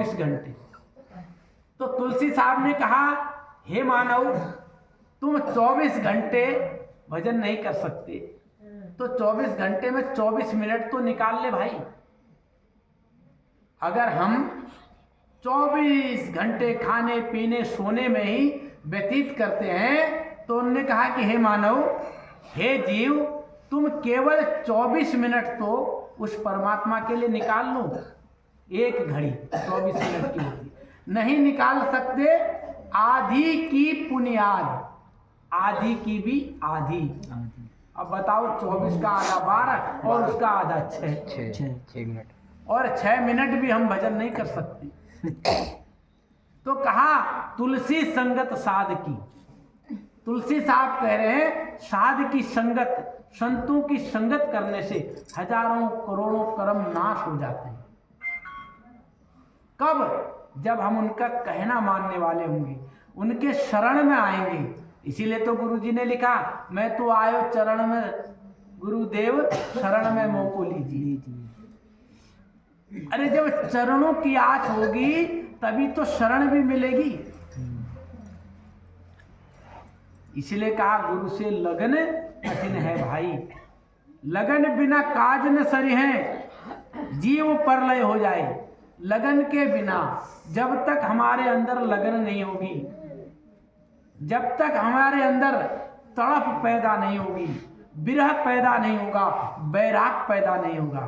24 घंटे। तो तुलसी साहब ने कहा, हे मानव, तुम 24 घंटे भजन नहीं कर सकते, तो 24 घंटे में 24 मिनट तो निकाल ले भाई। अगर हम 24 घंटे खाने पीने सोने में ही व्यतीत करते हैं, तो उन्होंने कहा कि हे मानव, हे जीव, तुम केवल 24 मिनट तो उस परमात्मा के लिए निकाल लो। एक घड़ी 24 मिनट की होती, नहीं निकाल सकते। आधी की पुनियाद, आधी की भी आधी। अब बताओ, 24 का आधा 12 और उसका आधा 6 मिनट, और 6 मिनट भी हम भजन नहीं कर सकते। तो कहा तुलसी संगत साध की। तुलसी साहब कह रहे हैं, साध की संगत, संतों की संगत करने से हजारों करोड़ों कर्म नाश हो जाते हैं। कब? जब हम उनका कहना मानने वाले होंगे, उनके शरण में आएंगे। इसीलिए तो गुरु जी ने लिखा, मैं तो आयो चरण में गुरुदेव, शरण में मोको लीजिए। अरे जब चरणों की आस होगी तभी तो शरण भी मिलेगी। इसलिए कहा, गुरु से लगन कठिन है भाई, लगन बिना काज न सरी है, जीव परलय हो जाए। लगन के बिना, जब तक हमारे अंदर लगन नहीं होगी, जब तक हमारे अंदर तड़प पैदा नहीं होगी, विरह पैदा नहीं होगा, वैराग पैदा नहीं होगा,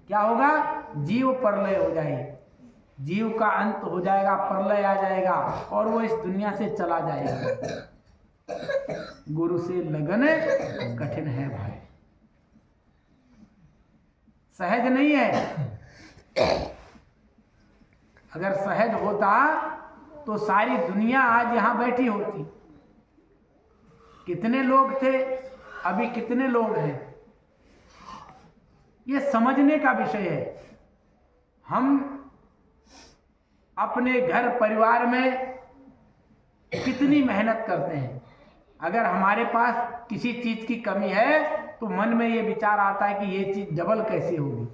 क्या होगा? जीव परलय हो जाए, जीव का अंत हो जाएगा, प्रलय आ जाएगा और वो इस दुनिया से चला जाएगा। गुरु से लगन कठिन है भाई, सहज नहीं है। अगर सहज होता तो सारी दुनिया आज यहां बैठी होती। कितने लोग थे, अभी कितने लोग हैं, ये समझने का विषय है। हम अपने घर परिवार में कितनी मेहनत करते हैं। अगर हमारे पास किसी चीज की कमी है तो मन में ये विचार आता है कि ये चीज डबल कैसे होगी।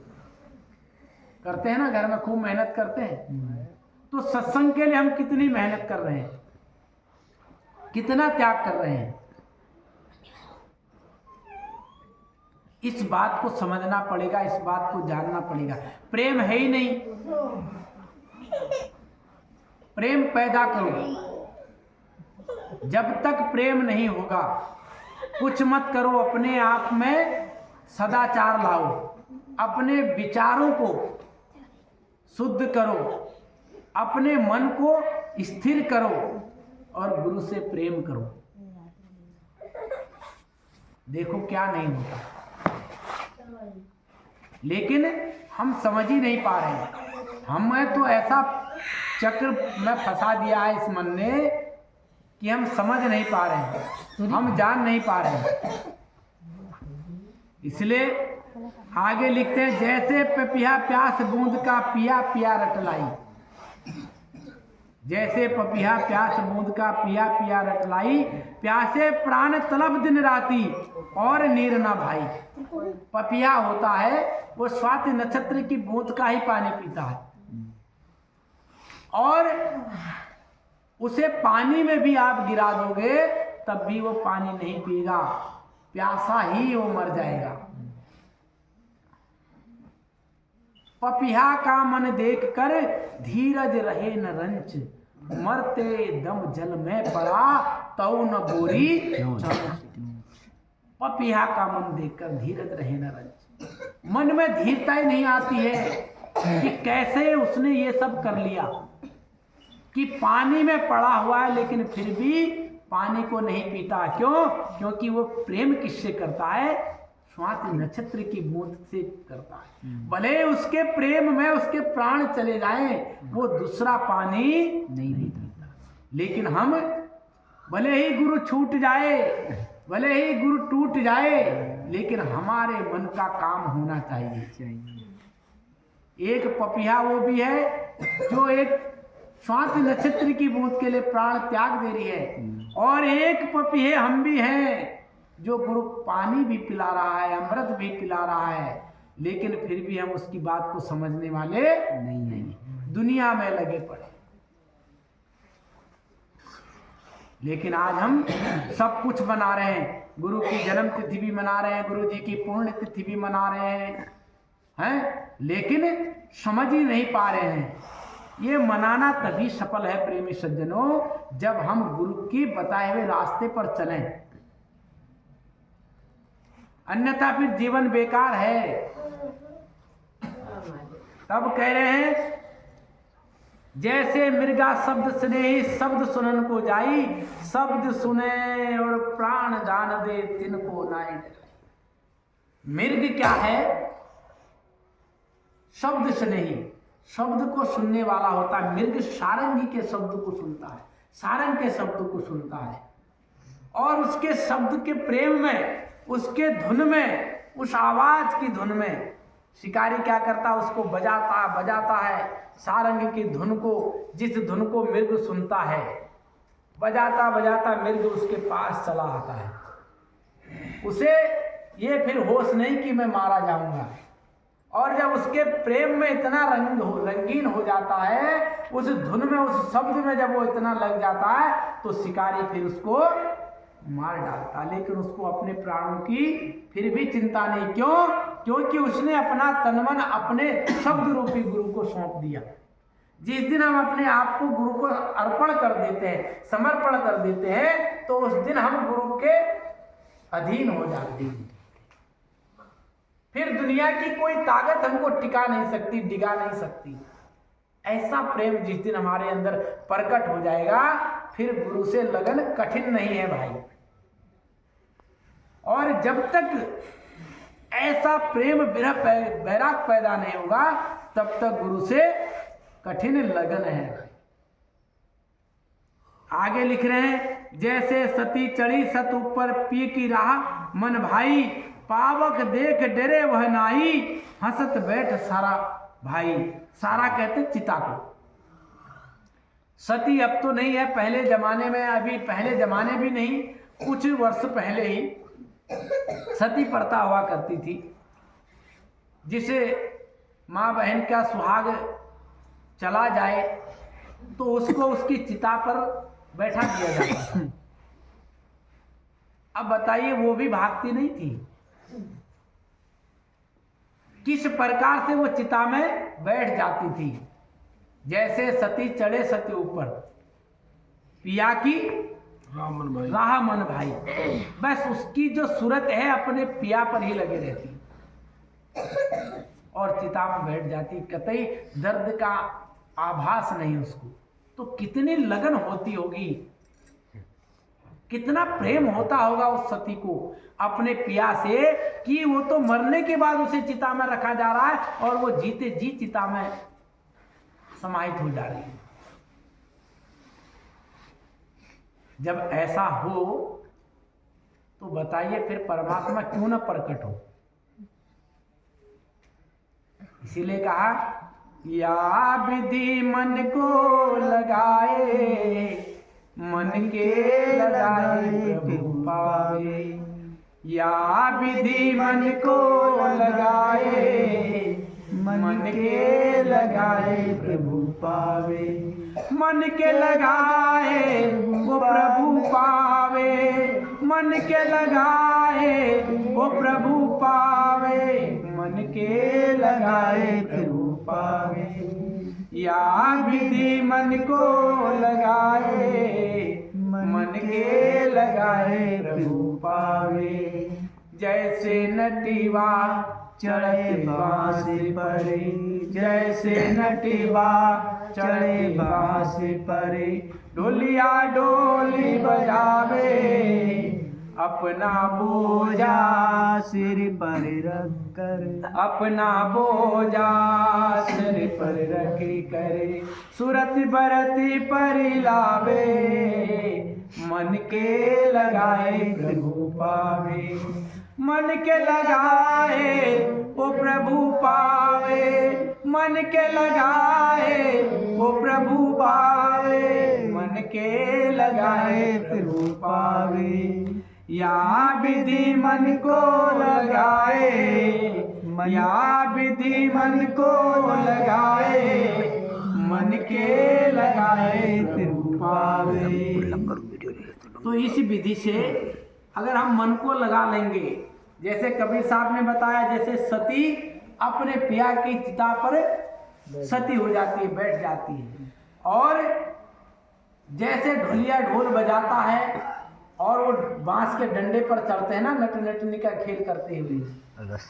करते हैं ना, घर में खूब मेहनत करते हैं। तो सत्संग के लिए हम कितनी मेहनत कर रहे हैं, कितना त्याग कर रहे हैं, इस बात को समझना पड़ेगा, इस बात को जानना पड़ेगा। प्रेम है ही नहीं, प्रेम पैदा करो। जब तक प्रेम नहीं होगा, कुछ मत करो, अपने आप में सदाचार लाओ, अपने विचारों को शुद्ध करो, अपने मन को स्थिर करो और गुरु से प्रेम करो। देखो क्या नहीं होता। लेकिन हम समझ ही नहीं पा रहे हैं। हमें तो ऐसा चक्र में फंसा दिया है इस मन ने कि हम समझ नहीं पा रहे हैं, हम जान नहीं पा रहे हैं। इसलिए आगे लिखते हैं, जैसे पपिया प्यास बूंद का पिया पिया रटलाई। जैसे पपिया प्यास बूंद का पिया पिया रटलाई, प्यासे प्राण तलब दिन राती और नीर ना भाई। पपिया होता है वो स्वाति नक्षत्र की बूंद का ही पानी पीता है, और उसे पानी में भी आप गिरा दोगे तब भी वो पानी नहीं पिएगा, प्यासा ही वो मर जाएगा। पपिया का मन देख कर धीरज रहे न रंच, मरते दम जल में पड़ा तौ न बोरी। पपिया का मन देखकर धीरज रहे न रंच, मन में धीरता ही नहीं आती है कि कैसे उसने ये सब कर लिया, कि पानी में पड़ा हुआ है लेकिन फिर भी पानी को नहीं पीता। क्यों? क्योंकि वो प्रेम किससे करता है? स्वाति नक्षत्र की बूंद से करता है। भले उसके प्रेम में उसके प्राण चले जाएं, वो दूसरा पानी नहीं पीता। लेकिन हम भले ही गुरु छूट जाए, भले ही गुरु टूट जाए, लेकिन हमारे मन का काम होना चाहिए। एक पपिया वो भी है जो एक स्वाति नक्षत्र की बूंद के लिए प्राण त्याग दे रही है, और एक पपिये हम भी हैं जो गुरु पानी भी पिला रहा है, अमृत भी पिला रहा है, लेकिन फिर भी हम उसकी बात को समझने वाले नहीं हैं। दुनिया में लगे पड़े। लेकिन आज हम सब कुछ मना रहे हैं, गुरु की जन्म तिथि भी मना रहे हैं, गुरु जी की पुण्य तिथि भी मना रहे हैं, लेकिन समझ ही नहीं पा रहे हैं। ये मनाना तभी सफल है प्रेमी सज्जनों, जब हम गुरु के बताए हुए रास्ते पर चलें, अन्यथा फिर जीवन बेकार है। तब कह रहे हैं, जैसे मृगा शब्द स्नेही शब्द सुनन को जाई, शब्द सुने और प्राण दान दे तिनको नाई डराई। मृग क्या है? शब्द स्नेही, शब्द को सुनने वाला होता है। मृग सारंगी के शब्द को सुनता है, सारंग के शब्द को सुनता है, और उसके शब्द के प्रेम में, उसके धुन में, उस आवाज की धुन में शिकारी क्या करता है, उसको बजाता है। सारंग की धुन को, जिस धुन को मृग सुनता है, बजाता बजाता मृग उसके पास चला आता है। उसे ये फिर होश नहीं कि मैं मारा जाऊंगा, और जब उसके प्रेम में इतना रंगीन हो जाता है, उस धुन में, उस शब्द में जब वो इतना लग जाता है, तो शिकारी फिर उसको मार डालता। लेकिन उसको अपने प्राणों की फिर भी चिंता नहीं। क्यों? क्योंकि उसने अपना तनमन अपने शब्द रूपी गुरु को सौंप दिया। जिस दिन हम अपने आप को गुरु को अर्पण कर देते हैं, समर्पण कर देते हैं, तो उस दिन हम गुरु के अधीन हो जाते हैं। फिर दुनिया की कोई ताकत हमको टिका नहीं सकती, डिगा नहीं सकती। ऐसा प्रेम जिस दिन हमारे अंदर प्रकट हो जाएगा, फिर गुरु से लगन कठिन नहीं है भाई। और जब तक ऐसा प्रेम वैराग पैदा नहीं होगा, तब तक गुरु से कठिन लगन है भाई। आगे लिख रहे हैं, जैसे सती चढ़ी सत ऊपर पी की राह, मन भाई पावक देख डरे वह नाई, हंसत बैठ सारा भाई। सारा कहते चिता को। सती अब तो नहीं है, पहले जमाने में, अभी पहले जमाने भी नहीं, कुछ वर्ष पहले ही सती प्रथा हुआ करती थी, जिसे माँ बहन का सुहाग चला जाए तो उसको उसकी चिता पर बैठा दिया जाता था। अब बताइए, वो भी भागती नहीं थी, किस प्रकार से वो चिता में बैठ जाती थी। जैसे सती चढ़े सती ऊपर, पिया की राह मन भाई, बस उसकी जो सूरत है अपने पिया पर ही लगे रहती और चिता में बैठ जाती, कतई दर्द का आभास नहीं उसको। तो कितनी लगन होती होगी, कितना प्रेम होता होगा उस सती को अपने पिया से, कि वो तो मरने के बाद उसे चिता में रखा जा रहा है और वो जीते जी चिता में समाहित हो जा रही है। जब ऐसा हो तो बताइए फिर परमात्मा क्यों न प्रकट हो। इसीलिए कहा, या विधि मन को लगाए, मन के लगाए प्रभु पावे। या विधि मन को लगाए, मन के लगाए प्रभु पावे। मन के लगाए वो प्रभु पावे, मन के लगाए वो प्रभु पावे, मन के लगाए प्रभु पावे। या विधि मन को लगाए, मन के लगाए प्रभु पावे। जैसे नटीवा चढ़े बांस पर, जैसे नटीवा चढ़े बांस पर, डोलिया डोली बजावे, अपना बोझा सिर पर रख कर, अपना बोझा सिर पर रख कर, सुरत बरती पर लावे, मन के लगाए प्रभु पावे। मन के लगाए वो प्रभु पावे, मन के लगाए वो प्रभु पावे, मन के लगाए प्रभु पावे। या विधि मन को लगाए, या विधि मन को लगाए, मन के लगाए पावे। तो इस विधि से अगर हम मन को लगा लेंगे, जैसे कबीर साहब ने बताया, जैसे सती अपने पिया की चिता पर सती हो जाती है, बैठ जाती है, और जैसे ढोलिया ढोल बजाता है और वो बांस के डंडे पर चढ़ते हैं ना, नट नटनी का खेल करते हुए,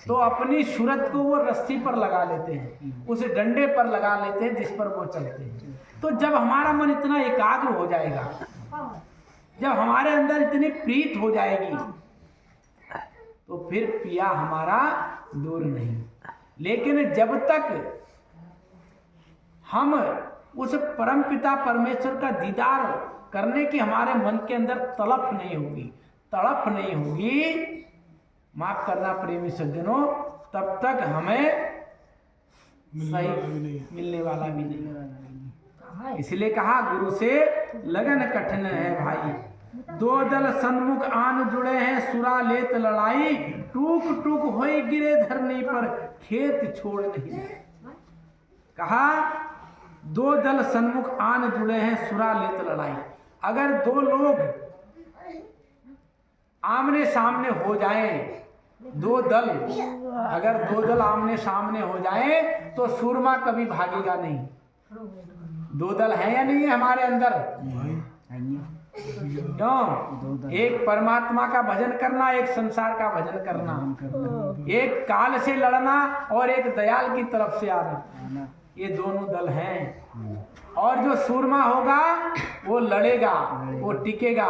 तो अपनी सूरत को वो रस्सी पर लगा लेते हैं, उस डंडे पर लगा लेते हैं जिस पर वो चलते हैं। तो जब हमारा मन इतना एकाग्र हो जाएगा, जब हमारे अंदर इतनी प्रीत हो जाएगी, तो फिर पिया हमारा दूर नहीं। लेकिन जब तक हम उस परम पिता परमेश्वर का दीदार करने की हमारे मन के अंदर तड़प नहीं होगी, तड़प नहीं होगी, माफ करना प्रेमी सज्जनों, तब तक हमें सही मिलने वाला भी नहीं। इसलिए कहा गुरु से लगन कठिन है भाई, दो दल सन्मुख आन जुड़े हैं, सुरा लेत लड़ाई, टूक टूक होई गिरे धरनी पर, खेत छोड़ नहीं। कहा दो दल सन्मुख आन जुड़े हैं, सुरा लेत लड़ाई। अगर दो लोग आमने सामने हो जाएं, दो दल, अगर दो दल आमने सामने हो जाएं, तो सूरमा कभी भागेगा नहीं। दो दल है या नहीं है हमारे अंदर? क्यों? एक परमात्मा का भजन करना, एक संसार का भजन करना, एक काल से लड़ना और एक दयाल की तरफ से आना, ये दोनों दल हैं। और जो सूरमा होगा वो लड़ेगा, वो टिकेगा,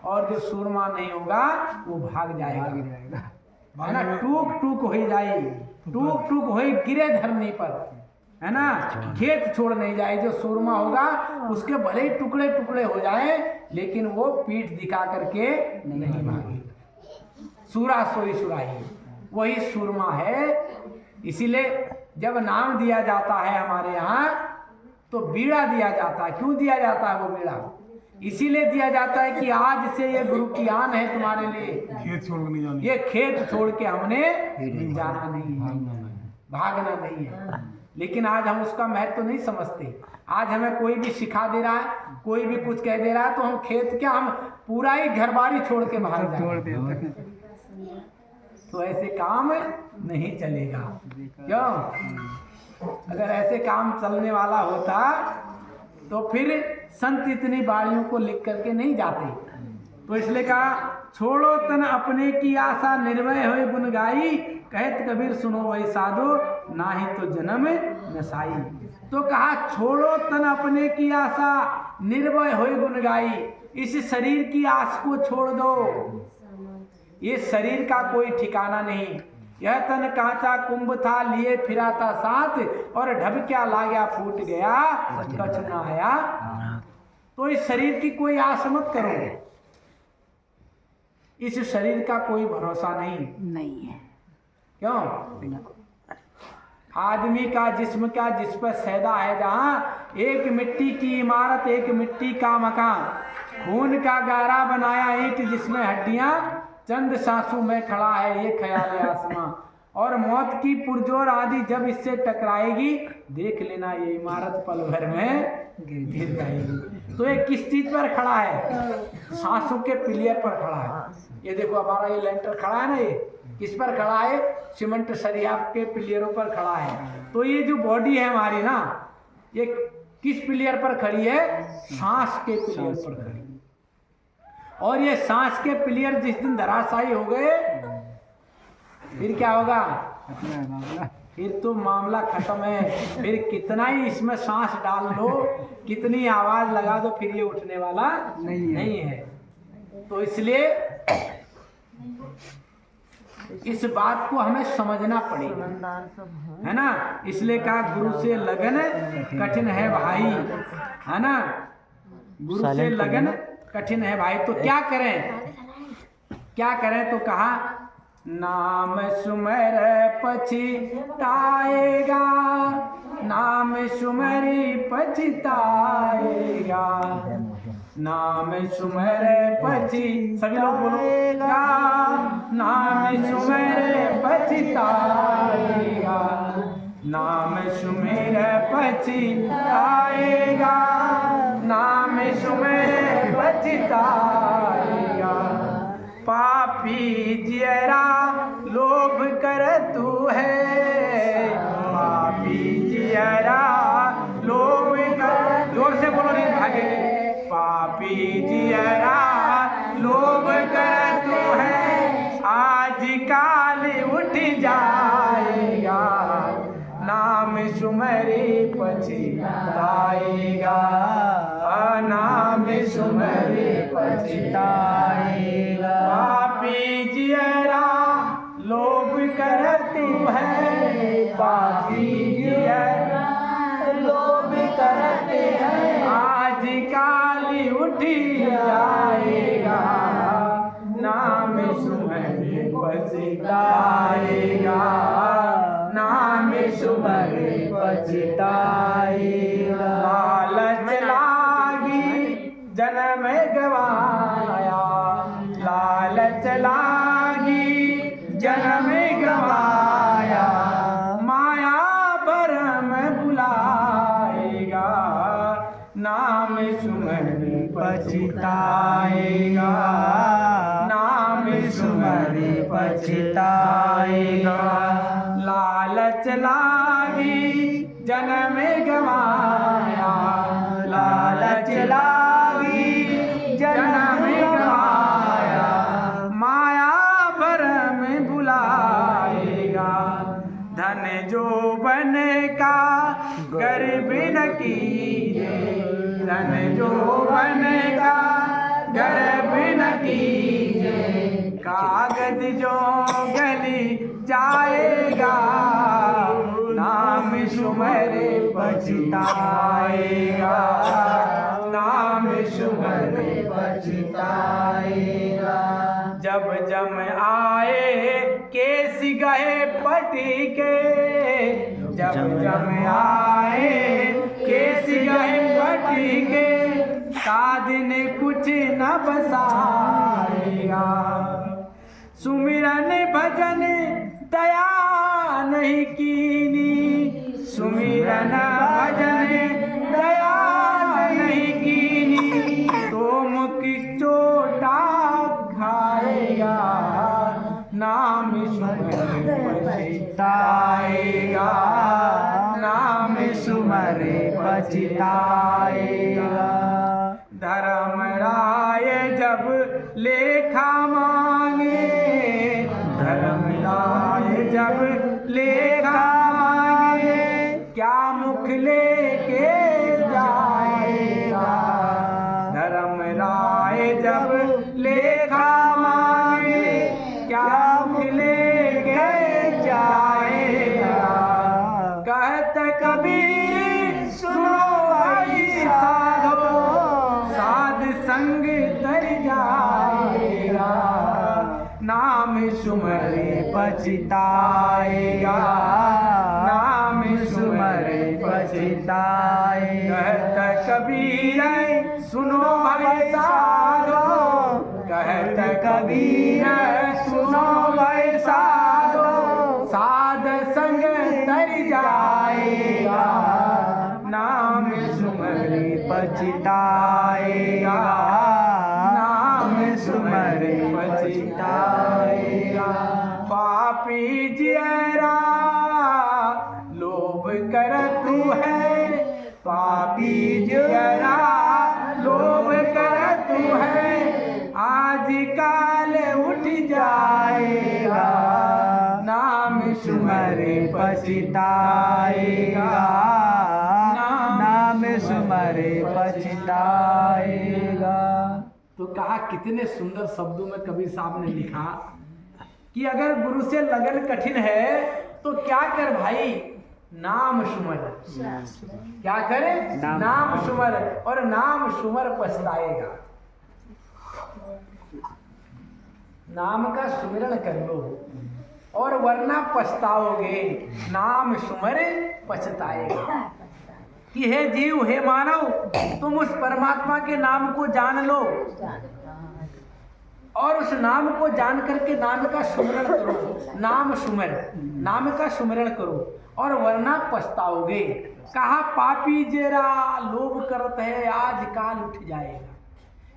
और जो सूरमा नहीं होगा वो भाग जाएगा, है ना। टूक टूक हो जाए, टूक टूक हो गिरे धरनी पर, है ना, खेत छोड़ नहीं जाए। जो सूरमा होगा उसके भले ही टुकड़े टुकड़े हो जाए, लेकिन वो पीठ दिखा करके नहीं भागे। सूरा सोई सुराही, वही सूरमा है। इसीलिए जब नाम दिया जाता है हमारे यहाँ, तो बीड़ा दिया जाता है। क्यों दिया जाता है वो बीड़ा? इसीलिए दिया जाता है कि आज से ये गुरु की आन है तुम्हारे लिए, खेत छोड़ के नहीं जाना, ये खेत छोड़ के हमने जाना नहीं है, भागना नहीं है। लेकिन आज हम उसका महत्व तो नहीं समझते। आज हमें कोई भी सिखा दे रहा है, कोई भी कुछ कह दे रहा है, तो हम खेत क्या, हम पूरा ही घर बारी छोड़ के भाग जाते। तो ऐसे काम नहीं चलेगा। क्यों? अगर ऐसे काम चलने वाला होता तो फिर संत इतनी बाड़ियों को लिख करके नहीं जाते। तो इसलिए कहा छोड़ो तन अपने की आशा, निर्भय होए गुण गाई, कहत कबीर सुनो वही साधो, ना ही तो जन्म नसाई। तो कहा छोड़ो तन अपने की आशा, निर्भय होए गुण गाई। इस शरीर की आस को छोड़ दो। ये शरीर का कोई ठिकाना नहीं। यह तन कांचा कुंभ था, लिए फिरा था साथ, और ढबक्या लागया फूट गया, कछ न आया। तो इस शरीर की कोई आस मत करो। इस शरीर का कोई भरोसा नहीं है। क्यों? आदमी का जिस्म क्या, जिस पर सैदा है जहाँ, एक मिट्टी की इमारत, एक मिट्टी का मकान, खून का गारा बनाया ईंट जिसमें हड्डियां, चंद सांसों में खड़ा है ये ख्याल आसमां, और मौत की पुरजोर आदि जब इससे टकराएगी, देख लेना ये इमारत पल भर में गिर जाएगी। तो ये किस चीज पर खड़ा है? सांसों के पिलियर पर खड़ा है। ये देखो हमारा ये लेंटर खड़ा है ना, ये किस पर खड़ा है? सीमेंट सरिया के पिलियरों पर खड़ा है। तो ये जो बॉडी है हमारी ना, ये किस पिलियर पर खड़ी है? सांस के पिलियर पर खड़ी है। और ये सांस के पिलियर जिस दिन धराशायी हो गए, फिर क्या होगा? फिर तो मामला खत्म है। फिर कितना ही इसमें सांस डाल लो, कितनी आवाज लगा दो, फिर ये उठने वाला नहीं है। तो इसलिए इस बात को हमें समझना पड़ेगा, है ना। इसलिए कहा गुरु से लगन कठिन है भाई, है ना। गुरु से लगन कठिन है भाई। तो क्या करें? क्या करें? तो कहा नाम सुमर पछताएगा, नाम सुमरी पछताएगा, नाम सुमर सभी लोग बोलेगा, नाम सुमर पछताएगा, नाम सुमेर पछताएगा, नाम सुमेर पछताएगा। पापी जियरा लोभ कर तू है, पापी जियरा लोभ कर, जोर से बोलो नहीं भागे। पापी जियरा लोभ कर तू है, आज काल उठ जाएगा, नाम सुमरे पछताएगा, नाम सुमरे पछताएगा। पापी जियरा लोभ कर तू है, पापी जियरा लोभ करते हैं, आज काल उठ जाएगा, नाम सुमरे पछताएगा, नाम सुमरे पछताएगा। लालच लागी जन्म गवाया, लालच लागी जन्म गवाया, माया भरम बुलाएगा, नाम सुमरे पछताएगा, नाम सुमरे पछताएगा। लालच लागी जन्म गवाया, लालच लागी जन्म गवाया, माया भरम बुलाएगा, धन जो बन का गर्व न कीजे, धन जो बन का गर्व न कीजे, कागज जो गली जाएगा, नाम सुमरे पछताएगा, नाम सुमरे पछताएगा। जब जम आए केस गए पटिके, जब जम आए केस गए पटिके, साधन कुछ न बसाएगा, सुमिरन भजन दया नहीं कीनी, सुमिरन भजन दया नहीं कीनी, तो मुख चोटा खाएगा, नाम सुमरे पछताएगा, नाम सुमरे पछताएगा। धर्म राय जब लेखा मांगे, धर्म राय जब लेखा मांगे, क्या मुख लेके जाएगा, धर्म राय जब लेखा मांगे, क्या मुख लेके जाएगा। कहत कबीर सुनो भाई साधो, साध संग तर जाएगा, नाम सुमरे पछताएगा, नाम सुमरे पछताएगा। कहत कबीर सुनो भाई साधो, कहत कबीर सुनो भाई साधो, साध संग तर जाएगा, नाम सुमरे पछताएगा, नाम सुमरे पछताएगा। पापी जियरा लोभ कर तू है, पापी जियरा लोभ कर तू है, आज काल उठ जाएगा, नाम सुमरे पछताएगा, नाम सुमरे पछताएगा। तो कहा, कितने सुंदर शब्दों में कबीर साहब ने लिखा कि अगर गुरु से लगन कठिन है तो क्या कर भाई, नाम सुमर। क्या करे? नाम सुमर, और नाम सुमर पछताएगा। नाम का सुमिरन कर लो और वरना पछताओगे, नाम सुमर पछताएगा। कि हे जीव, हे मानव, तुम उस परमात्मा के नाम को जान लो और उस नाम को जान करके नाम का सुमिरन करो, नाम का सुमिरन करो और वरना पछताओगे। कहा पापी जेरा लोभ करत है आज काल उठ जाएगा।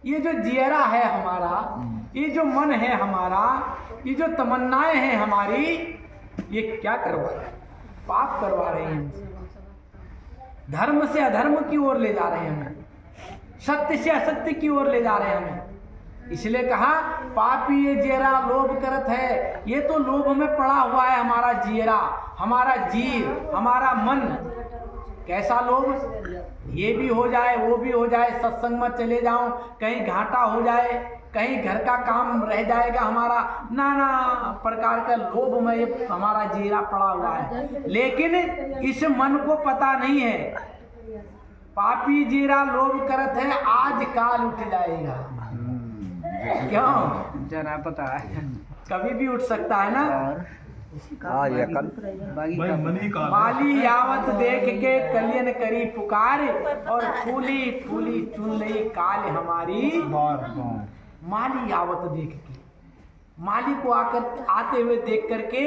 ये जो जेरा है हमारा, ये जो मन है हमारा, ये जो तमन्नाएं हैं हमारी, ये क्या करवा रहे हैं? पाप करवा रहे हैं, धर्म से अधर्म की ओर ले जा रहे हैं हमें, सत्य से असत्य की ओर ले जा रहे हैं हमें। इसलिए कहा पापी ये जेरा लोभ करत है। ये तो लोभ में पड़ा हुआ है हमारा जेरा, हमारा जीव, हमारा मन। कैसा लोभ? ये भी हो जाए, वो भी हो जाए, सत्संग में चले जाऊं, कहीं घाटा हो जाए, कहीं घर का काम रह जाएगा हमारा, नाना प्रकार का लोभ में ये हमारा जीरा पड़ा हुआ है। लेकिन इस मन को पता नहीं है, पापी जीरा लोभ करत है आज काल उठ जाएगा। क्यों? जना पता है कभी भी उठ सकता है ना। आज या कल माली यावत देख के कलियन करी पुकार, और फूली फूली चुन लई काल हमारी माली यावत देख के, माली को आते हुए देख करके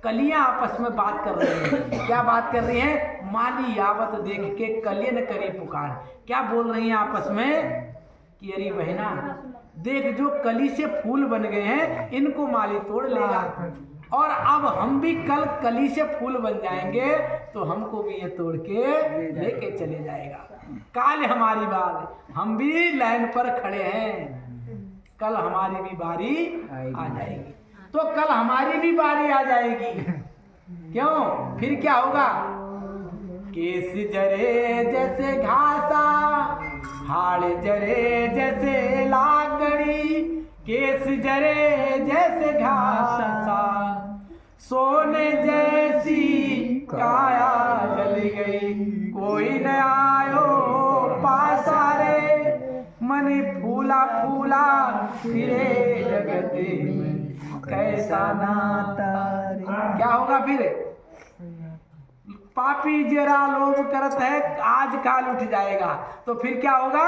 कलियां आपस में बात कर रही हैं। क्या बात कर रही हैं? माली यावत देख के कलियन करी पुकार। क्या बोल रही हैं आपस में कि अरे बहना देख, जो कली से फूल बन गए हैं इनको माली तोड़ लेगा, और अब हम भी कल कली से फूल बन जाएंगे तो हमको भी ये तोड़ के लेके चले जाएगा। काल हमारी बात, हम भी लाइन पर खड़े हैं, कल हमारी भी बारी आ जाएगी। तो कल हमारी भी बारी आ जाएगी। क्यों? फिर क्या होगा? केस जरे जैसे घासा, हाड़ जरे जैसे लाकड़ी, केस जरे जैसे घासा, सोने जैसी काया जल गई, कोई न आयो पासा रे, मन फूला फूला फिरे जगत में कैसा नाता। क्या होगा फिर? पापी जरा लोभ करत है आज काल उठ जाएगा। तो फिर क्या होगा?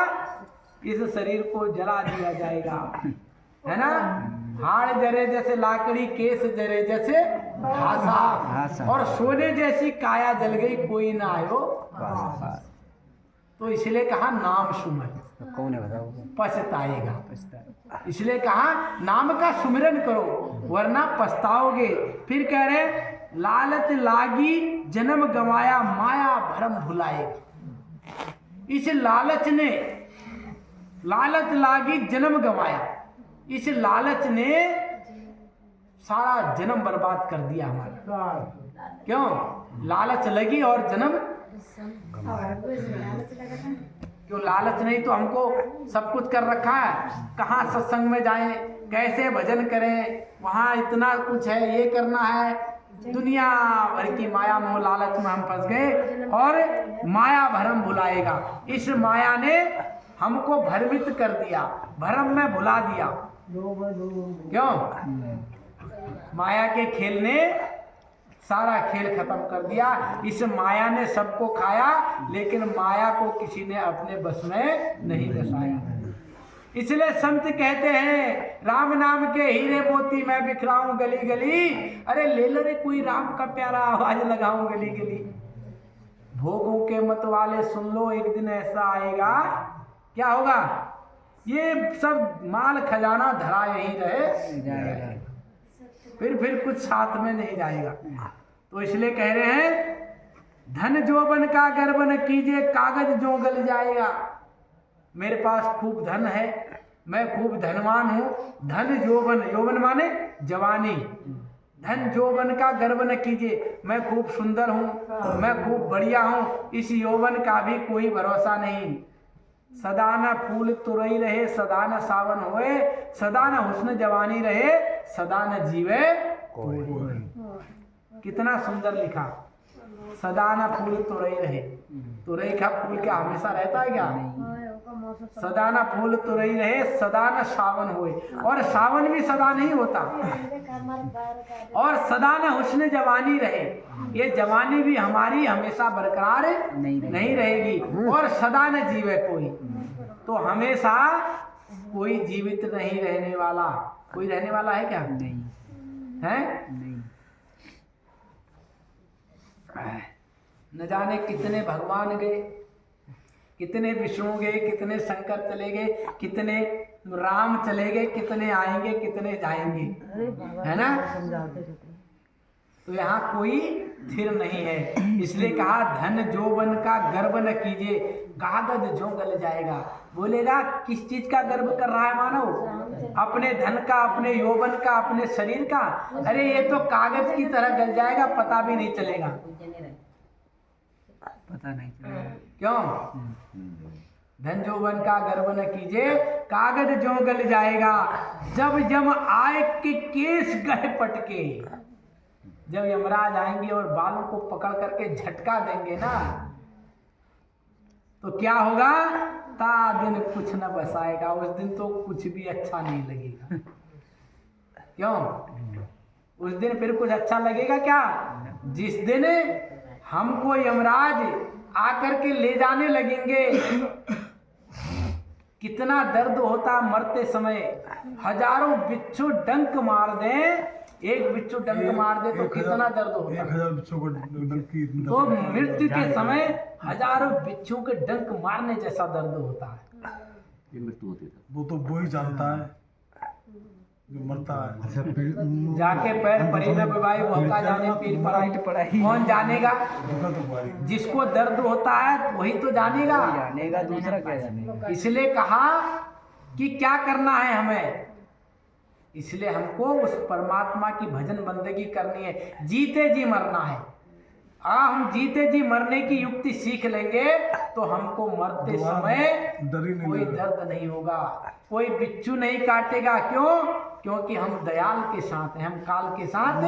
इस शरीर को जला दिया जाएगा, है ना। हाड़ जरे जैसे लाकड़ी, केस जरे जैसे घासा, और सोने जैसी काया जल गई, कोई ना आयो। तो इसलिए कहा नाम सुमर, कौन है बताओ? पछताएगा। इसलिए कहा नाम का सुमिरन करो वरना पछताओगे। फिर कह रहे लालच लागी जन्म गंवाया, माया भरम भुलाएगा। इस लालच ने, लालच लागी जन्म गंवाया, इस लालच ने सारा जन्म बर्बाद कर दिया हमारा। क्यों? लालच लगी और जन्म, क्यों? लालच नहीं तो हमको सब कुछ कर रखा है, कहाँ सत्संग में जाएं, कैसे भजन करें, वहाँ इतना कुछ है, ये करना है, दुनिया भर की माया मोह लालच में हम फंस गए और माया भरम भुलाएगा। इस माया ने हमको भ्रमित कर दिया, भरम में भुला दिया। क्यों? माया के खेल ने सारा खेल खत्म कर दिया। इस माया ने सबको खाया, लेकिन माया को किसी ने अपने बस में नहीं बसाया। इसलिए संत कहते हैं राम नाम के हीरे मोती मैं बिखराऊं गली गली, अरे ले लो रे कोई राम का प्यारा आवाज लगाऊं गली गली। भोगों के मत वाले सुन लो, एक दिन ऐसा आएगा, क्या होगा? ये सब माल खजाना धरा यहीं रहे, फिर कुछ साथ में नहीं जाएगा। तो इसलिए कह रहे हैं धन जोबन का गर्व न कीजिए, कागज जो गल जाएगा। मेरे पास खूब धन है, मैं खूब धनवान हूँ। धन जोबन, यौवन माने जवानी, धन जोबन का गर्व न कीजिए, मैं खूब सुंदर हूँ, मैं खूब बढ़िया हूँ। इस यौवन का भी कोई भरोसा नहीं। सदा न फूल तुरई रहे, सदा न सावन होए, सदा न हुस्न जवानी रहे, सदा न जीवे कोई। कितना सुंदर लिखा, सदा न फूल तुरई रहे। तुरई का फूल क्या हमेशा रहता है क्या? सदा न फूल तुरई रहे, सदा न सावन होए, और सावन भी सदा नहीं होता। और सदा न हुस्न जवानी रहे, ये जवानी भी हमारी हमेशा बरकरार नहीं रहेगी। और सदा न जीवे कोई, तो हमेशा कोई जीवित नहीं रहने वाला। कोई रहने वाला है क्या? नहीं है? नहीं। न जाने कितने भगवान गए, कितने विष्णु गए, कितने शंकर चले गए, कितने राम चले गए, कितने आएंगे, कितने जाएंगे, है ना? तो यहाँ कोई स्थिर नहीं है। इसलिए कहा धन जोबन का गर्व न कीजिए, कागज जो गल जाएगा। बोलेगा किस चीज का गर्व कर रहा है मानव? अपने धन का, अपने यौवन का, अपने शरीर का। अरे ये तो कागज की तरह गल जाएगा, पता भी नहीं चलेगा। पता नहीं चला। क्यों? धन जोबन का गर्व न कीजिए, कागज जो गल जाएगा। जब जम आए के केस गए पटके, जब यमराज आएंगे और बालों को पकड़ करके झटका देंगे ना, तो क्या होगा? ता दिन कुछ न बसाएगा। उस दिन तो कुछ भी अच्छा नहीं लगेगा। क्यों? उस दिन फिर कुछ अच्छा लगेगा क्या? जिस दिन हमको यमराज आकर के ले जाने लगेंगे, कितना दर्द होता मरते समय। हजारों बिच्छू डंक मार दें, एक बिच्छू डंक मार दे तो कितना दर्द होता। 1000 बिच्छू को डंक की तो मृत्यु के समय हजारों बिच्छू के डंक मारने जैसा दर्द होता है। ये मृत्यु होती है। वो तो वो ही जानता है जो मरता है। जाके पैर परी न बिवाई भौका जाने पीर पराई। कौन जानेगा? दुखा तो भाई जिसको दर्द होता है वही तो जानेगा। जानेगा, दूसरा क्या जानेगा। इसलिए कहा कि क्या करना है हमें। इसलिए हमको उस परमात्मा की भजन बंदगी करनी है, जीते जी मरना है। हम जीते जी मरने की युक्ति सीख लेंगे तो हमको मरते समय डर ही नहीं कोई लगेगा। दर्द नहीं होगा, कोई बिच्छू नहीं काटेगा। क्यों? क्योंकि हम दयाल के साथ हैं, हम काल के साथ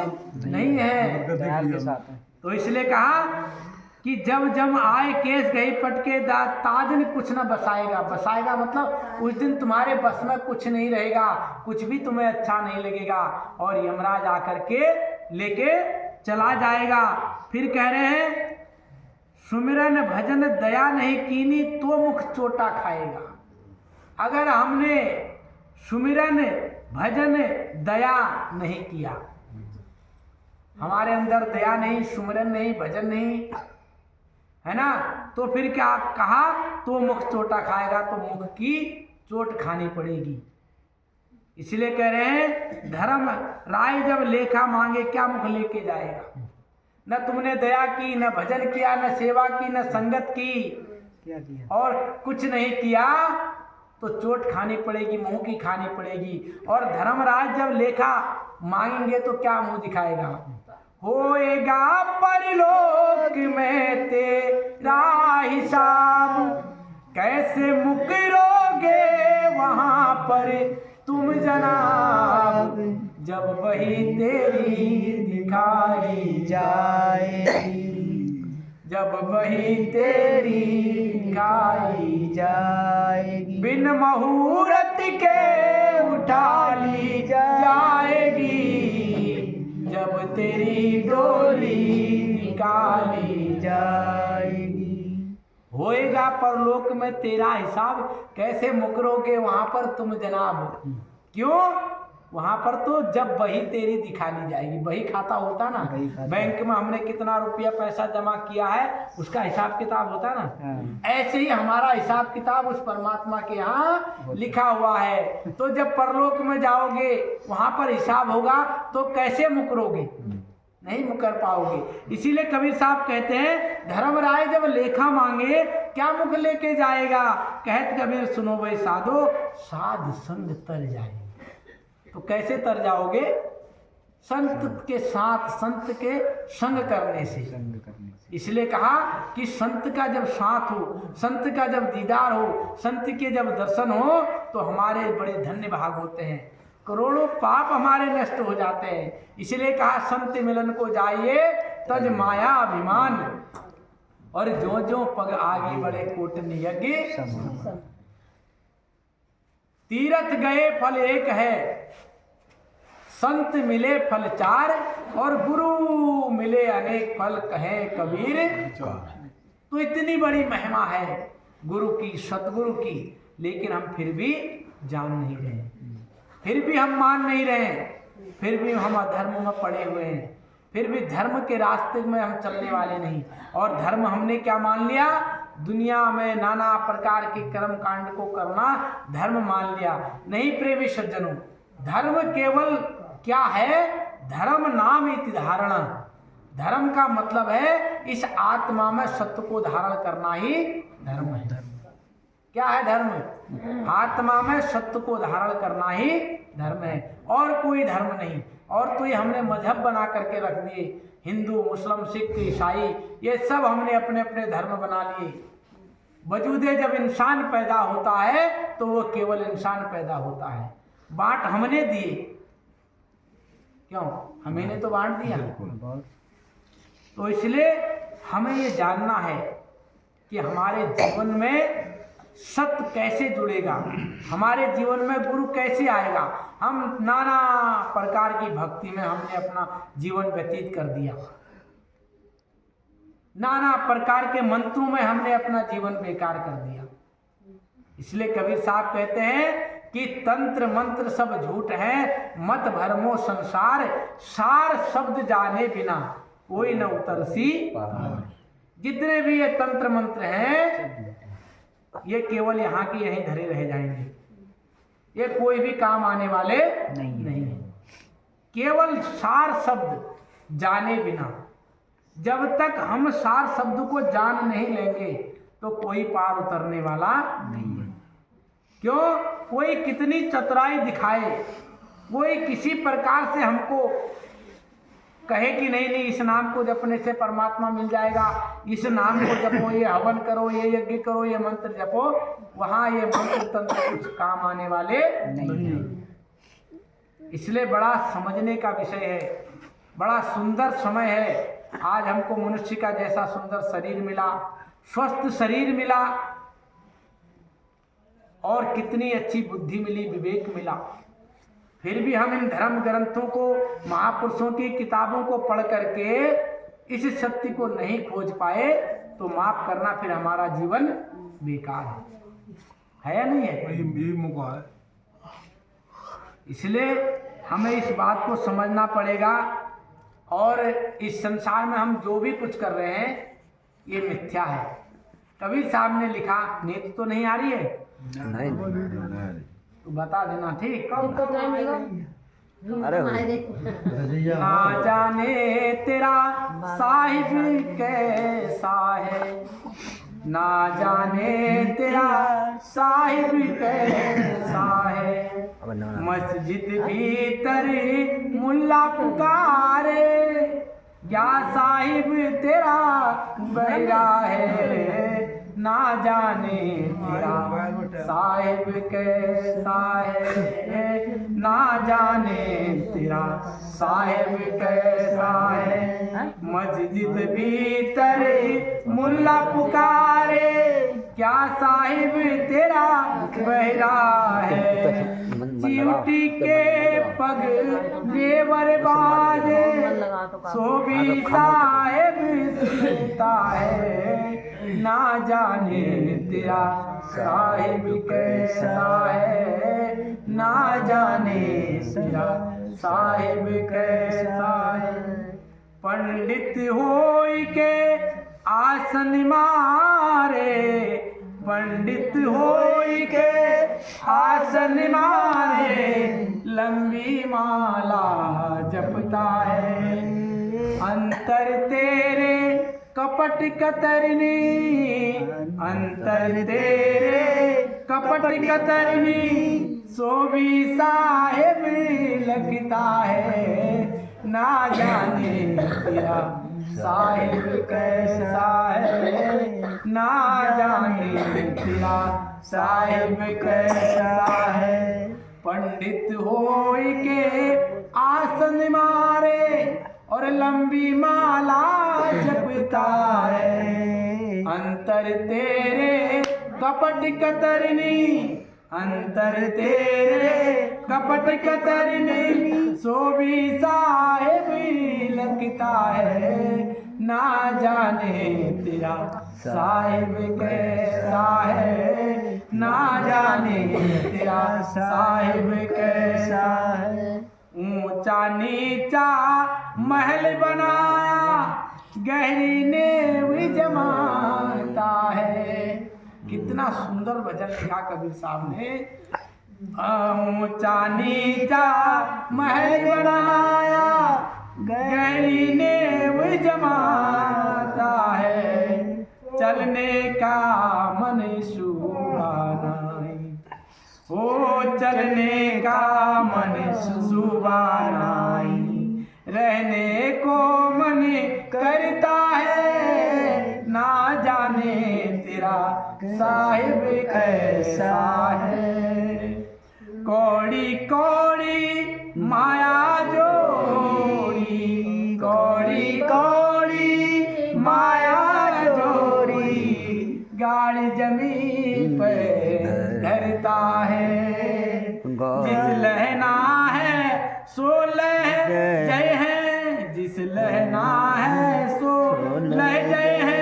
नहीं है। दयाल के साथ है। तो इसलिए कहा कि जब जब आए केस गई पटके ताजन कुछ न बसाएगा। बसाएगा मतलब उस दिन तुम्हारे बस में कुछ नहीं रहेगा, कुछ भी तुम्हें अच्छा नहीं लगेगा और यमराज आकर के लेके चला जाएगा। फिर कह रहे हैं सुमिरन भजन दया नहीं कीनी तो मुख चोटा खाएगा। अगर हमने सुमिरन भजन दया नहीं किया, हमारे अंदर दया नहीं, सुमिरन नहीं, भजन नहीं, है ना, तो फिर क्या कहा? तो मुख चोटा खाएगा, तो मुख की चोट खानी पड़ेगी। इसलिए कह रहे हैं धर्म राय जब लेखा मांगे क्या मुख लेके जाएगा। न तुमने दया की, न भजन किया, न सेवा की, न संगत की, क्या किया? और कुछ नहीं किया तो चोट खानी पड़ेगी, मुंह की खानी पड़ेगी। और धर्मराज जब लेखा मांगेंगे तो क्या मुंह दिखाएगा? होएगा परलोक में तेरा हिसाब, कैसे मुकरोगे वहां पर तुम जनाब, जब वही तेरी दिखाई जाएगी, जब वही तेरी दिखाई जाएगी। बिन मुहूर्त के उठा ली जाएगी, जब तेरी डोली निकाली जाएगी। होएगा परलोक में तेरा हिसाब, कैसे मुकरोगे वहां पर तुम जनाब। क्यों? वहां पर तो जब बही तेरी दिखा ली जाएगी। बही खाता होता ना, बैंक में हमने कितना रुपया पैसा जमा किया है उसका हिसाब किताब होता ना, ऐसे ही हमारा हिसाब किताब उस परमात्मा के यहाँ लिखा हुआ है। तो जब परलोक में जाओगे वहां पर हिसाब होगा तो कैसे मुकरोगे? नहीं मुकर पाओगे। इसीलिए कबीर साहब कहते हैं धर्मराय जब लेखा मांगे क्या मुख लेके जाएगा। कहत कबीर सुनो भाई साधो, साध संग तर जाएगा। तो कैसे तर जाओगे? संत के साथ, संत के संग करने से। इसलिए कहा कि संत का जब साथ हो, संत का जब दीदार हो, संत के जब दर्शन हो तो हमारे बड़े धन्य भाग होते हैं, करोड़ों पाप हमारे नष्ट हो जाते हैं। इसलिए कहा संत मिलन को जाइए तज माया अभिमान, और जो जो पग आगे बढ़े कोटि यज्ञ। तीर्थ गए फल एक है, संत मिले फल चार, और गुरु मिले अनेक फल कहे कबीर। तो इतनी बड़ी महिमा है गुरु की, सतगुरु की, लेकिन हम फिर भी जान नहीं रहे, फिर भी हम मान नहीं रहे, फिर भी हम अधर्म में पड़े हुए हैं, फिर भी धर्म के रास्ते में हम चलने वाले नहीं। और धर्म हमने क्या मान लिया? दुनिया में नाना प्रकार के कर्म कांड को करना धर्म मान लिया। नहीं प्रेमी सज्जनों, धर्म केवल क्या है? धर्म नाम इति धारणा। धर्म का मतलब है इस आत्मा में सत्य को धारण करना ही धर्म है। क्या है धर्म? आत्मा में सत्य को धारण करना ही धर्म है, और कोई धर्म नहीं। और तो ये हमने मजहब बना करके रख दिए, हिंदू, मुस्लिम, सिख, ईसाई, ये सब हमने अपने अपने धर्म बना लिए। वजूदे जब इंसान पैदा होता है तो वो केवल इंसान पैदा होता है। बांट हमने दिए, क्यों? हमने तो बांट दिया। तो इसलिए हमें ये जानना है कि हमारे जीवन में सत्य कैसे जुड़ेगा, हमारे जीवन में गुरु कैसे आएगा। हम नाना प्रकार की भक्ति में हमने अपना जीवन व्यतीत कर दिया, नाना प्रकार के मंत्रों में हमने अपना जीवन बेकार कर दिया। इसलिए कबीर साहब कहते हैं कि तंत्र मंत्र सब झूठ है, मत भरमो संसार, सार शब्द जाने बिना कोई न उतरसी। जितने भी ये तंत्र मंत्र हैं ये केवल यहाँ के यहीं धरे रह जाएंगे, ये कोई भी काम आने वाले नहीं है। केवल सार शब्द जाने बिना, जब तक हम सार शब्द को जान नहीं लेंगे तो कोई पार उतरने वाला नहीं है। क्यों? कोई कितनी चतुराई दिखाए, कोई किसी प्रकार से हमको कहे कि नहीं नहीं इस नाम को जपने से परमात्मा मिल जाएगा, इस नाम को जपो, ये हवन करो, ये यज्ञ करो, ये मंत्र जपो, वहाँ ये मंत्र तंत्र कुछ काम आने वाले नहीं। इसलिए बड़ा समझने का विषय है, बड़ा सुंदर समय है। आज हमको मनुष्य का जैसा सुंदर शरीर मिला, स्वस्थ शरीर मिला, और कितनी अच्छी बुद्धि मिली, विवेक मिला। फिर भी हम इन धर्म ग्रंथों को, महापुरुषों की किताबों को पढ़ करके इस सत्य को नहीं खोज पाए तो माफ करना, फिर हमारा जीवन बेकार है या नहीं है? यही मौका है। इसलिए हमें इस बात को समझना पड़ेगा, और इस संसार में हम जो भी कुछ कर रहे हैं ये मिथ्या है। कबीर साहब ने लिखा, नींद तो नहीं आ रही है? नहीं। तो बता देना, ठीक? अरे ना जाने तेरा साहिब कैसा है, ना जाने तेरा साहिब कैसा है, मस्जिद भीतर मुल्ला पुकारे, क्या साहिब तेरा बहरा है, ना जाने तेरा साहिब कैसा है, ना जाने तेरा साहिब कैसा है, मस्जिद भीतर मुल्ला पुकारे, क्या साहिब तेरा बहरा है, चिवटी के पग देवर बाजे, सो भी साहिब सुनता है, ना जाने तेरा साहिब कैसा है, ना जाने तेरा साहिब कैसा है। पंडित होई के आसन मारे, पंडित होई के आसन मारे, लंबी माला जपता है, अंतर तेरे कपट कतरनी, अंतर तेरे कपट कतरनी, सो भी साहिब लगता है, ना जाने तेरा साहिब कैसा है, ना जाने तेरा साहिब कैसा है। पंडित होई के आसन मारे और लंबी माला जपता है, अंतर तेरे कपट कतरनी, अंतर तेरे कपट कतरनी, सो भी साहिब लगता है, ना जाने तेरा साहिब कैसा है, ना जाने जाने तेरा साहिब कैसा है। ऊंचा नीचा महल बनाया, गहरी नेव जमाता है। कितना सुंदर भजन लिखा कबीर साहब ने। ऊंचा नीचा महल बनाया, गहरी नेव जमाता है। चलने का मन सुहाना, ओ चलने का मन सुहाना, रहने को मन करता है। ना जाने तेरा साहिब कैसा है। कौड़ी कौड़ी माया जोड़ी, कौड़ी कौड़ी माया जोड़ी, गाड़ी जमीन पर धरता है। जिस लहना है सो लह जय है, जिस लहना है सो लह जय है।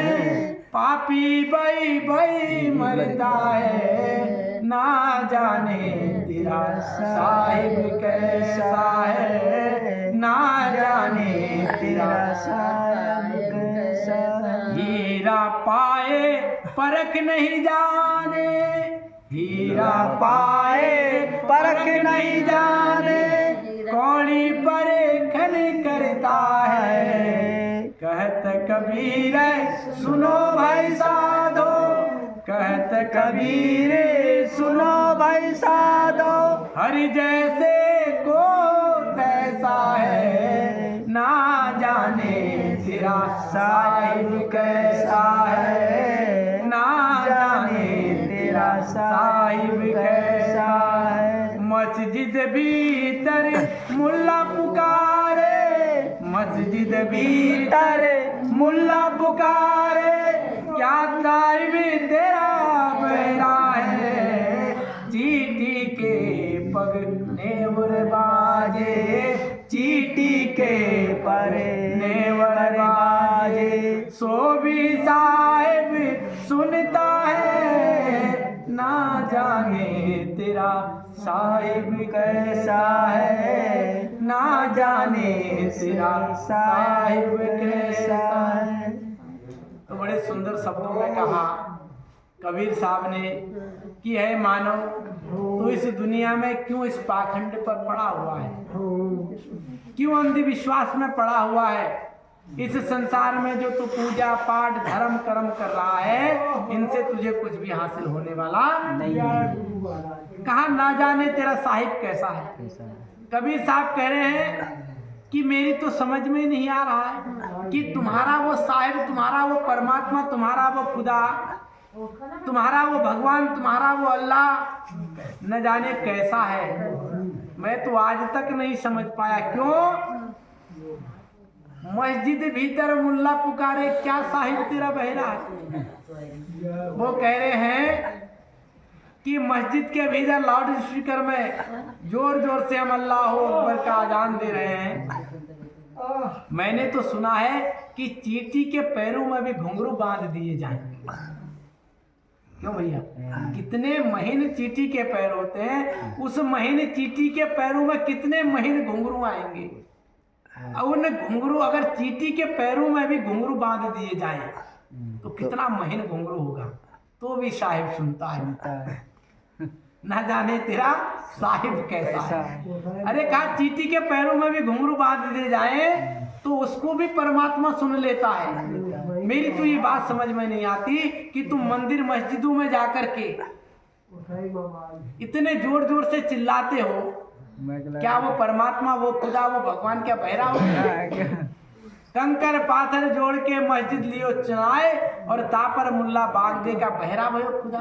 पापी बई बई मरता है, ना जाने तेरा साहिब कैसा है। ना जाने तेरा साहिब कैसा है। हीरा पाए परख नहीं जाने, हीरा पाए परख नहीं जाने। कौड़ी परखन करता है, कहत कबीर सुनो भाई साधो, कहत कबीर सुनो भाई साधो। हरि जैसे को तैसा है, ना जाने तेरा साहिब कैसा है। ना जाने तेरा साहिब कैसा है। मस्जिद भीतर मुल्ला पुकारे, मस्जिद भीतर मुल्ला पुकारे। क्या साहिब तेरा बहरा है। चीटी के पग नेवर बाजे, चीटी के पर नेवर बाजे। सो भी साहिब सुनता है, ना जाने तेरा साहिब कैसा है। ना जाने तेरा साहिब कैसा है। तो बड़े सुंदर शब्दों में कहा कबीर साहब ने कि है मानव, तो इस दुनिया में क्यों इस पाखंड पर पड़ा हुआ है, क्यों अंधविश्वास में पड़ा हुआ है। इस संसार में जो तू पूजा पाठ धर्म कर्म कर रहा है, इनसे तुझे कुछ भी हासिल होने वाला नहीं है। कहा ना जाने तेरा साहिब कैसा है। कबीर साहब कह रहे हैं कि मेरी तो समझ में नहीं आ रहा है कि तुम्हारा वो साहिब, तुम्हारा वो परमात्मा, तुम्हारा वो खुदा, तुम्हारा वो भगवान, तुम्हारा वो अल्लाह न जाने कैसा है। मैं तो आज तक नहीं समझ पाया। क्यों? मस्जिद भीतर मुल्ला पुकारे, क्या साहिब तेरा बहरा है। वो कह रहे हैं कि मस्जिद के भीतर लाउड स्पीकर में जोर जोर से हम अल्लाह अकबर का अजान दे रहे हैं। मैंने तो सुना है कि चींटी के पैरों में भी घुंघरू बांध दिए जाएंगे। क्यों भैया? कितने महीन चींटी के पैर होते हैं, उस महीन चींटी के पैरों में कितने महीन घुंघरू आएंगे। उन घुंघरू अगर चींटी के पैरों में भी घुंघरू बांध दिए जाएं तो कितना महीन घुंघरू होगा, तो भी साहिब सुनता है। ना जाने तेरा साहिब कैसा है। अरे कहा चींटी के पैरों में भी घुंघरू बांध दिए जाए तो उसको भी परमात्मा सुन लेता है। मेरी तो ये बात समझ में नहीं आती कि तुम मंदिर मस्जिदों में जाकर के इतने जोर जोर से चिल्लाते हो, क्या वो परमात्मा, वो खुदा, वो भगवान क्या बहरा हो? कंकर पाथर जोड़ के मस्जिद लियो चुनाए और तापर मुल्ला बाग दे का बहरा भयो खुदा।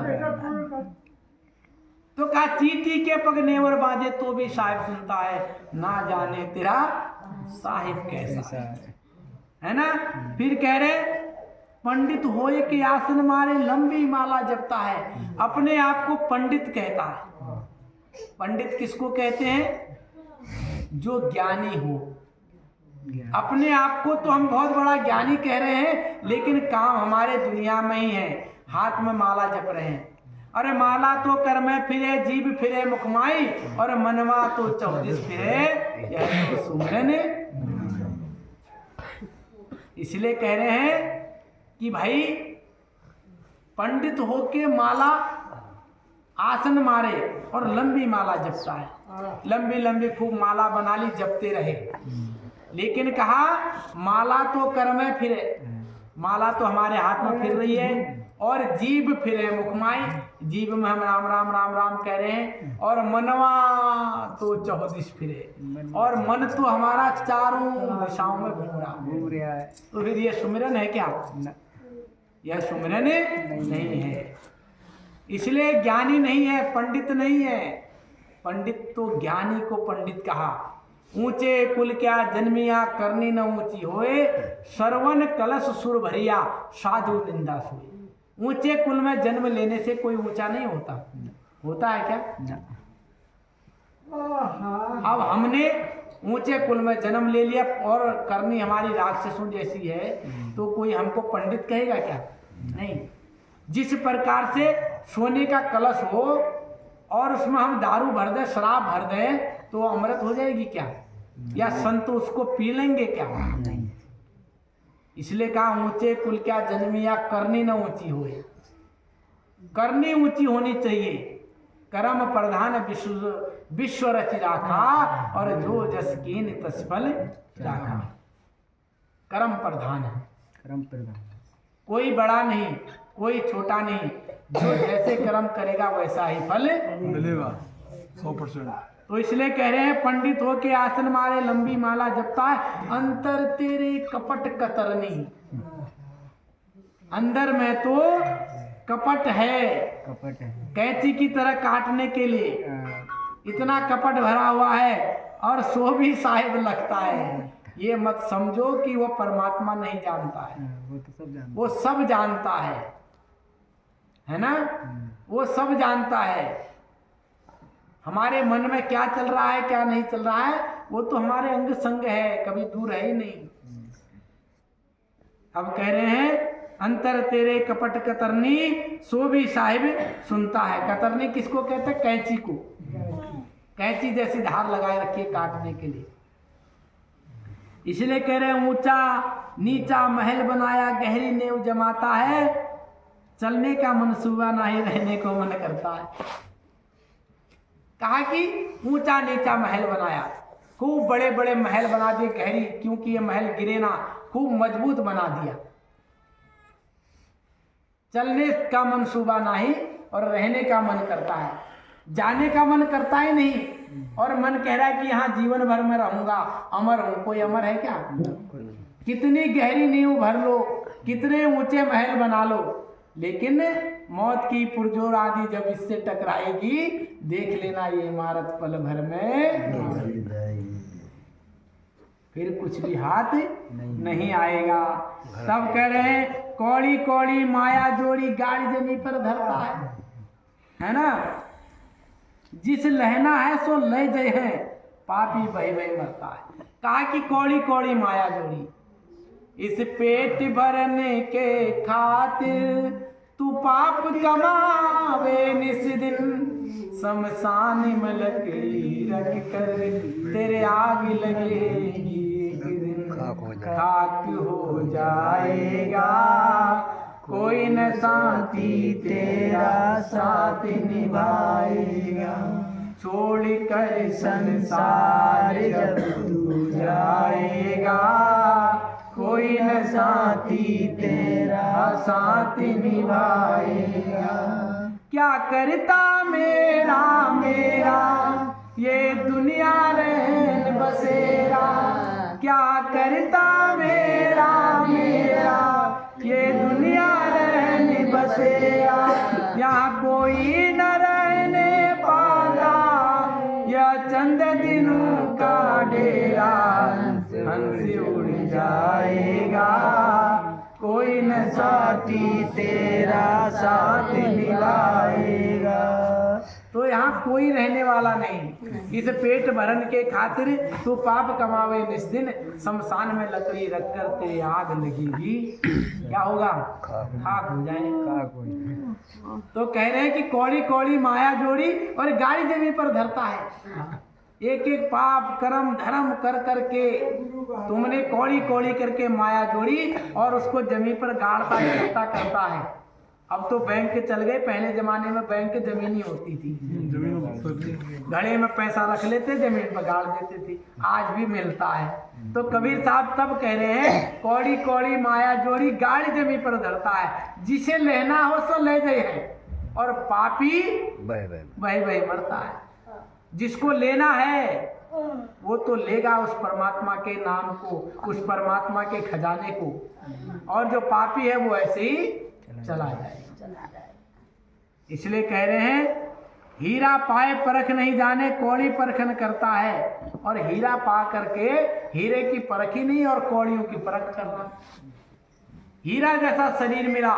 तो कहा चींटी के पग नेवर बाजे तो भी साहिब सुनता है। ना जाने तेरा साहिब कैसा है ना। फिर कह रहे पंडित होए के आसन मारे लंबी माला जपता है। अपने आप को पंडित कहता है। पंडित किसको कहते हैं? जो ज्ञानी हो। अपने आप को तो हम बहुत बड़ा ज्ञानी कह रहे हैं, लेकिन काम हमारे दुनिया में ही है। हाथ में माला जप रहे हैं, अरे माला तो कर में फिरे, जीभ फिरे मुखमाई, और मनवा तो 24 फिरे, यह तो सुमिरन। इसलिए कह रहे हैं कि भाई पंडित होके माला आसन मारे और लंबी माला जपता है, लंबी लंबी खूब माला बना ली, जपते रहे। लेकिन कहा माला तो कर में फिरे, माला तो हमारे हाथ में फिर रही है, और जीभ फिरे मुखमाई, जीभ में हम राम राम राम राम कह रहे हैं, और मनवा तो 24 फिरे, और मन तो हमारा चारों दिशाओं में घूम रहा है। तो फिर ये सुमिरन है क्या? यह सुमिरन नहीं है। इसलिए ज्ञानी नहीं है, पंडित नहीं है। पंडित तो ज्ञानी को पंडित कहा। ऊंचे कुल क्या जन्मिया, करनी न ऊंची होए, श्रवण कलश सुर भरिया, साधु निंदा सोए। ऊंचे कुल में जन्म लेने से कोई ऊंचा नहीं होता, होता है क्या? अब हमने ऊंचे कुल में जन्म ले लिया और करनी हमारी राक्षसों जैसी है, तो कोई हमको पंडित कहेगा क्या? नहीं। जिस प्रकार से सोने का कलश हो और उसमें हम दारू भर दें, शराब भर दें, तो अमृत हो जाएगी क्या? या संत उसको पी लेंगे क्या? नहीं। इसलिए कहा ऊंचे कुल क्या जन्मिया, करनी न ऊंची होए। करनी ऊंची होनी चाहिए। कर्म प्रधान विश्व रचि राखा, और जो जस कीन तस फल राखा। कर्म प्रधान है, कर्म प्रधान, कोई बड़ा नहीं, कोई छोटा नहीं, जो जैसे कर्म करेगा वैसा ही फल मिलेगा 100%। तो इसलिए कह रहे हैं पंडित हो के आसन मारे, लंबी माला जपता है, अंतर तेरे कपट कतरनी। अंदर में तो कपट है, कपट है, कैंची की तरह काटने के लिए इतना कपट भरा हुआ है, और सो भी साहिब लगता है। ये मत समझो कि वो परमात्मा नहीं जानता है, वो तो सब जानते, वो सब जानता है ना? वो सब जानता है। हमारे मन में क्या चल रहा है, क्या नहीं चल रहा है, वो तो हमारे अंग संग है, कभी दूर है ही नहीं। अब कह रहे हैं अंतर तेरे कपट कतरनी, सो भी साहिब सुनता है। कतरनी किसको कहते हैं? कैंची को। कैंची जैसी धार लगाए रखी है काटने के लिए। इसलिए कह रहे हैं ऊंचा नीचा महल बनाया, गहरी नींव जमाता है, चलने का मनसूबा नहीं, रहने को मन करता है। कहा कि ऊंचा नीचा महल बनाया, खूब बड़े बड़े महल बना दिए गहरी, क्योंकि ये महल गिरे ना, खूब मजबूत बना दिया। चलने का मनसूबा नहीं और रहने का मन करता है, जाने का मन करता ही नहीं, और मन कह रहा है कि यहाँ जीवन भर में रहूंगा, अमर हूं। कोई अमर है क्या? कितनी गहरी नींव भर लो, कितने ऊंचे महल बना लो, लेकिन मौत की पुरजोर आदि जब इससे टकराएगी, देख लेना ये इमारत पल भर में फिर कुछ भी हाथ नहीं आएगा। तब कह रहे हैं कौड़ी कौड़ी माया जोड़ी, गाड़ी जमी पर धरता है ना? जिस लहना है सो लय जय है, पापी बही बही मरता है। कहा कि कौड़ी कौड़ी माया जोड़ी, इस पेट भरने के खातिर तू पाप कमावे निस दिन, शमशान में लकड़ी रख कर तेरे आग लगेगी, एक दिन खाक हो जाएगा, कोई न साथी तेरा साथ निभाएगा, छोड़ कर संसार जब तू जाएगा, कोई न साथी तेरा साथ निभाएगा। क्या करता मेरा मेरा ये दुनिया रहन बसेरा, क्या करता मेरा मेरा ये दुनिया रहन बसेरा, यहाँ कोई न रहने पाता, यह चंद दिनों का डेरा, हंस उड़ जाएगा, कोई न साथी तेरा साथ निभाएगा। तो यहाँ कोई रहने वाला नहीं। इस पेट भरन के खातिर तू पाप कमावे निस्दिन, शमशान में लकड़ी रखकर तेरी आग लगेगी, क्या होगा? खाक हो जाए। का कोई तो कह रहे हैं कि कौड़ी कौड़ी माया जोड़ी और गाड़ी जमीन पर धरता है। एक एक पाप कर्म धर्म कर करके तुमने कौड़ी कौड़ी करके माया जोड़ी और उसको जमीन पर गाड़ता इकट्ठा करता है। अब तो बैंक चल गए, पहले जमाने में बैंक जमीन ही होती थी, जमीन पर घड़े में पैसा रख लेते, जमीन पर गाड़ देते थे, आज भी मिलता है। तो कबीर साहब तब कह रहे हैं कौड़ी कौड़ी माया जोड़ी गाड़ी जमीन पर धरता है, जिसे लेना हो सो ले जाए और पापी वही वही मरता है। जिसको लेना है वो तो लेगा उस परमात्मा के नाम को, उस परमात्मा के खजाने को, और जो पापी है वो ऐसे ही चला जाएगा। इसलिए कह रहे हैं हीरा पाए परख नहीं जाने, कौड़ी परखन करता है। और हीरा पा करके हीरे की परख ही नहीं और कौड़ियों की परख करना। हीरा जैसा शरीर मिला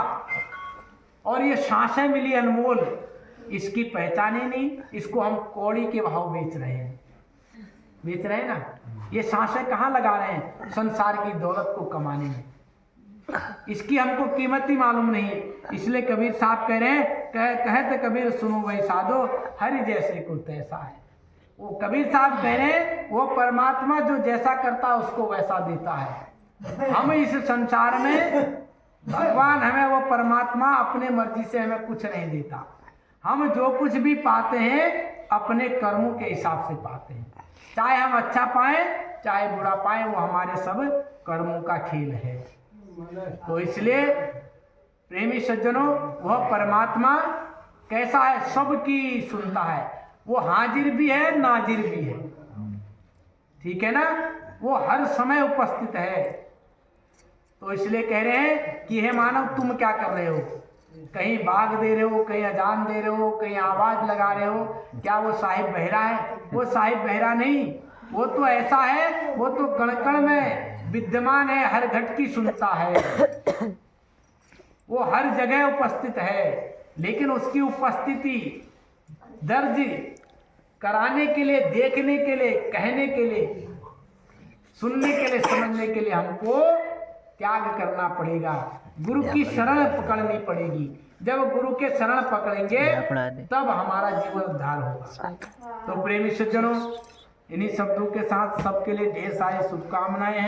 और ये सांसें मिली अनमोल, इसकी पहचान ही नहीं, इसको हम कौड़ी के भाव बेच रहे हैं ना। ये सांसें कहाँ लगा रहे हैं? संसार की दौलत को कमाने में। इसकी हमको कीमत ही मालूम नहीं। इसलिए कबीर साहब कह रहे हैं कहते कबीर सुनो भाई साधो, हरि जैसे को तैसा है। वो कबीर साहब कह रहे हैं वो परमात्मा जो जैसा करता है उसको वैसा देता है। हम इस संसार में भगवान हमें वो परमात्मा अपने मर्जी से हमें कुछ नहीं देता। हम जो कुछ भी पाते हैं अपने कर्मों के हिसाब से पाते हैं। चाहे हम अच्छा पाएं चाहे बुरा पाएं, वो हमारे सब कर्मों का खेल है। तो इसलिए प्रेमी सज्जनों, वह परमात्मा कैसा है? सबकी सुनता है। वो हाजिर भी है नाजिर भी है, ठीक है ना? वो हर समय उपस्थित है। तो इसलिए कह रहे हैं कि हे मानव तुम क्या कर रहे हो? कहीं बाग दे रहे हो, कहीं अजान दे रहे हो, कहीं आवाज लगा रहे हो। क्या वो साहिब बहरा है? वो साहिब बहरा नहीं, वो तो ऐसा है, वो तो कण कण में विद्यमान है, हर घट की सुनता है, वो हर जगह उपस्थित है। लेकिन उसकी उपस्थिति दर्ज कराने के लिए, देखने के लिए, कहने के लिए, सुनने के लिए, समझने के लिए हमको त्याग करना पड़ेगा। गुरु की शरण पकड़नी पड़ेगी। जब गुरु के शरण पकड़ेंगे तब हमारा जीवन उद्धार होगा। तो प्रेमी सज्जनों, इन्हीं शब्दों के साथ सबके लिए ढेर सारी शुभकामनाएं हैं।